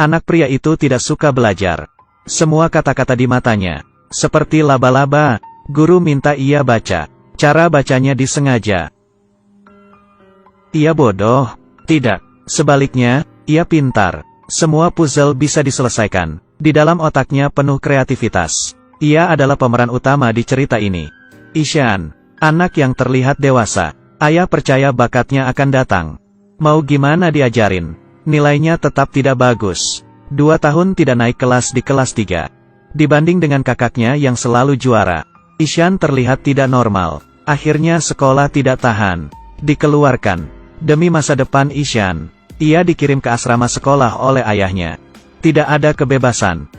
Anak pria itu tidak suka belajar. Semua kata-kata di matanya seperti laba-laba. Guru minta ia baca. Cara bacanya disengaja. Ia bodoh? Tidak. Sebaliknya, ia pintar. Semua puzzle bisa diselesaikan. Di dalam otaknya penuh kreativitas. Ia adalah pemeran utama di cerita ini. Ishan, anak yang terlihat dewasa. Ayah percaya bakatnya akan datang. Mau gimana diajarin? Nilainya tetap tidak bagus. 2 tahun tidak naik kelas di kelas 3. Dibanding dengan kakaknya yang selalu juara, Ishan terlihat tidak normal. Akhirnya sekolah tidak tahan. Dikeluarkan. Demi masa depan Ishan, ia dikirim ke asrama sekolah oleh ayahnya. Tidak ada kebebasan.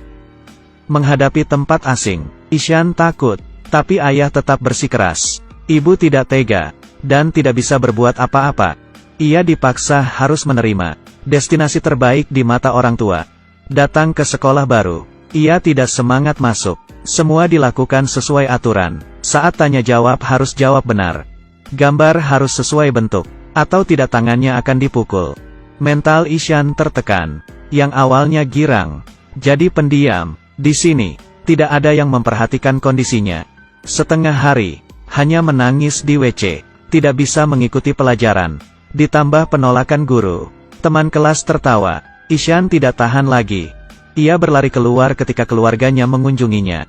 Menghadapi tempat asing, Ishan takut. Tapi ayah tetap bersikeras. Ibu tidak tega. Dan tidak bisa berbuat apa-apa. Ia dipaksa harus menerima destinasi terbaik di mata orang tua. Datang ke sekolah baru. Ia tidak semangat masuk. Semua dilakukan sesuai aturan. Saat tanya jawab harus jawab benar. Gambar harus sesuai bentuk. Atau tidak tangannya akan dipukul. Mental Ishan tertekan. Yang awalnya girang, jadi pendiam. Di sini, tidak ada yang memperhatikan kondisinya. Setengah hari, hanya menangis di WC. Tidak bisa mengikuti pelajaran. Ditambah penolakan guru. Teman kelas tertawa. Ishan tidak tahan lagi. Ia berlari keluar ketika keluarganya mengunjunginya.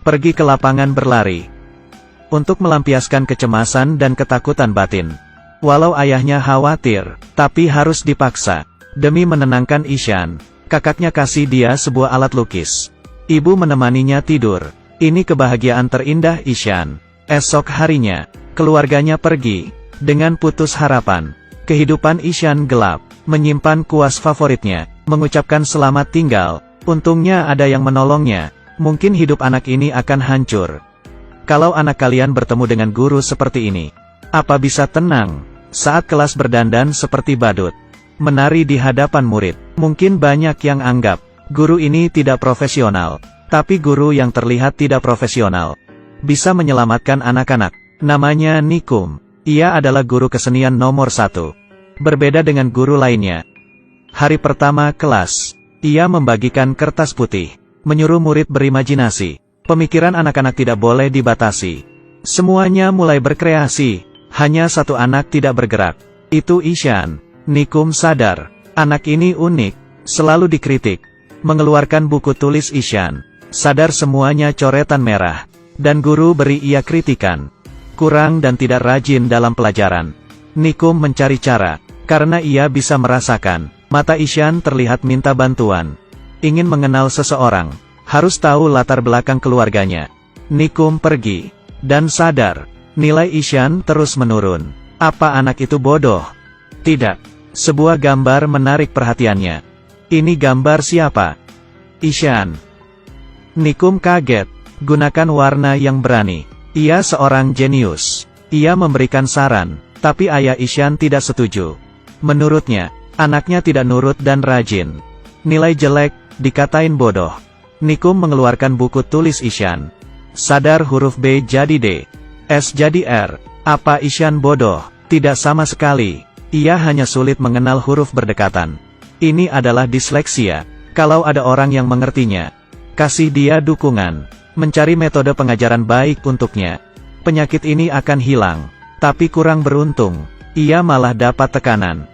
Pergi ke lapangan berlari. Untuk melampiaskan kecemasan dan ketakutan batin. Walau ayahnya khawatir, tapi harus dipaksa. Demi menenangkan Ishan, kakaknya kasih dia sebuah alat lukis. Ibu menemaninya tidur. Ini kebahagiaan terindah Ishan. Esok harinya, keluarganya pergi. Dengan putus harapan. Kehidupan Ishan gelap. Menyimpan kuas favoritnya. Mengucapkan selamat tinggal. Untungnya ada yang menolongnya. Mungkin hidup anak ini akan hancur. Kalau anak kalian bertemu dengan guru seperti ini, apa bisa tenang? Saat kelas berdandan seperti badut. Menari di hadapan murid. Mungkin banyak yang anggap, guru ini tidak profesional. Tapi guru yang terlihat tidak profesional, bisa menyelamatkan anak-anak. Namanya Nikum. Ia adalah guru kesenian nomor 1. Berbeda dengan guru lainnya. Hari pertama kelas, ia membagikan kertas putih. Menyuruh murid berimajinasi. Pemikiran anak-anak tidak boleh dibatasi. Semuanya mulai berkreasi. Hanya satu anak tidak bergerak. Itu Ishan. Nikum sadar. Anak ini unik. Selalu dikritik. Mengeluarkan buku tulis Ishan. Sadar semuanya coretan merah. Dan guru beri ia kritikan. Kurang dan tidak rajin dalam pelajaran. Nikum mencari cara. Karena ia bisa merasakan. Mata Ishan terlihat minta bantuan. Ingin mengenal seseorang. Harus tahu latar belakang keluarganya. Nikum pergi. Dan sadar. Nilai Ishan terus menurun. Apa anak itu bodoh? Tidak. Sebuah gambar menarik perhatiannya. Ini gambar siapa? Ishan. Nikum kaget. Gunakan warna yang berani. Ia seorang jenius. Ia memberikan saran. Tapi ayah Ishan tidak setuju. Menurutnya, anaknya tidak nurut dan rajin. Nilai jelek, dikatain bodoh. Nikum mengeluarkan buku tulis Ishan. Sadar huruf B jadi D. S jadi R. Apa Ishan bodoh? Tidak sama sekali. Ia hanya sulit mengenal huruf berdekatan. Ini adalah disleksia. Kalau ada orang yang mengertinya, kasih dia dukungan. Mencari metode pengajaran baik untuknya. Penyakit ini akan hilang. Tapi kurang beruntung. Ia malah dapat tekanan.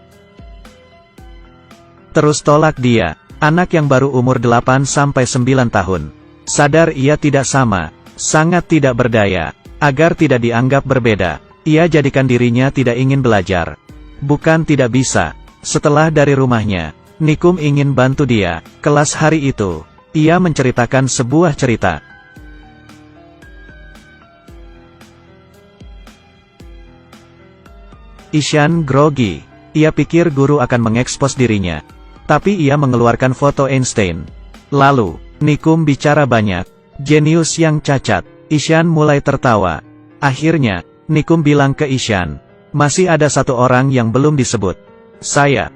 Terus tolak dia. Anak yang baru umur 8-9 tahun. Sadar ia tidak sama. Sangat tidak berdaya. Agar tidak dianggap berbeda, ia jadikan dirinya tidak ingin belajar. Bukan tidak bisa. Setelah dari rumahnya, Nikum ingin bantu dia. Kelas hari itu, ia menceritakan sebuah cerita. Ishan grogi. Ia pikir guru akan mengekspos dirinya. Tapi ia mengeluarkan foto Einstein. Lalu, Nikum bicara banyak. Jenius yang cacat. Ishan mulai tertawa. Akhirnya, Nikum bilang ke Ishan. Masih ada satu orang yang belum disebut. Saya.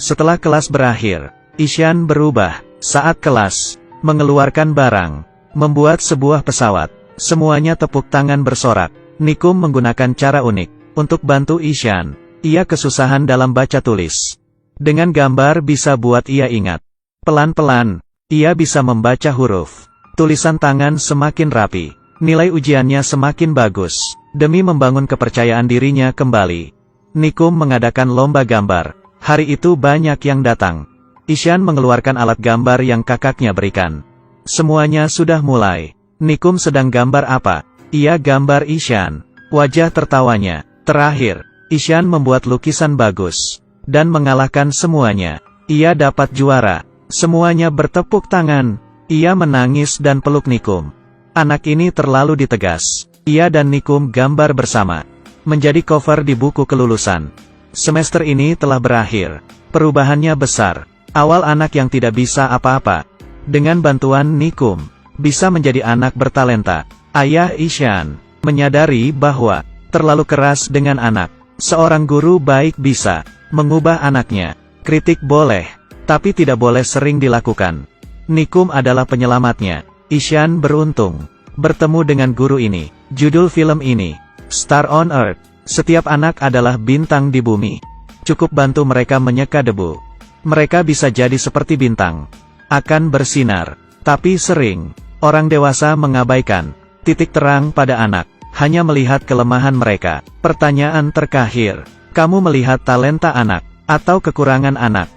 Setelah kelas berakhir, Ishan berubah. Saat kelas, mengeluarkan barang. Membuat sebuah pesawat. Semuanya tepuk tangan bersorak. Nikum menggunakan cara unik. Untuk bantu Ishan. Ia kesusahan dalam baca tulis. Dengan gambar bisa buat ia ingat. Pelan-pelan, ia bisa membaca huruf. Tulisan tangan semakin rapi. Nilai ujiannya semakin bagus. Demi membangun kepercayaan dirinya kembali, Nikum mengadakan lomba gambar. Hari itu banyak yang datang. Ishan mengeluarkan alat gambar yang kakaknya berikan. Semuanya sudah mulai. Nikum sedang gambar apa? Ia gambar Ishan. Wajah tertawanya. Terakhir, Ishan membuat lukisan bagus. Dan mengalahkan semuanya. Ia dapat juara. Semuanya bertepuk tangan. Ia menangis dan peluk Nikum. Anak ini terlalu ditegas. Ia dan Nikum gambar bersama. Menjadi cover di buku kelulusan. Semester ini telah berakhir. Perubahannya besar. Awal anak yang tidak bisa apa-apa. Dengan bantuan Nikum, bisa menjadi anak bertalenta. Ayah Ishan menyadari bahwa terlalu keras dengan anak. Seorang guru baik bisa mengubah anaknya. Kritik boleh, tapi tidak boleh sering dilakukan. Nikum adalah penyelamatnya. Ishan beruntung bertemu dengan guru ini. Judul film ini, Star on Earth. Setiap anak adalah bintang di bumi. Cukup bantu mereka menyeka debu. Mereka bisa jadi seperti bintang. Akan bersinar. Tapi sering, orang dewasa mengabaikan titik terang pada anak. Hanya melihat kelemahan mereka. Pertanyaan terakhir, kamu melihat talenta anak, atau kekurangan anak?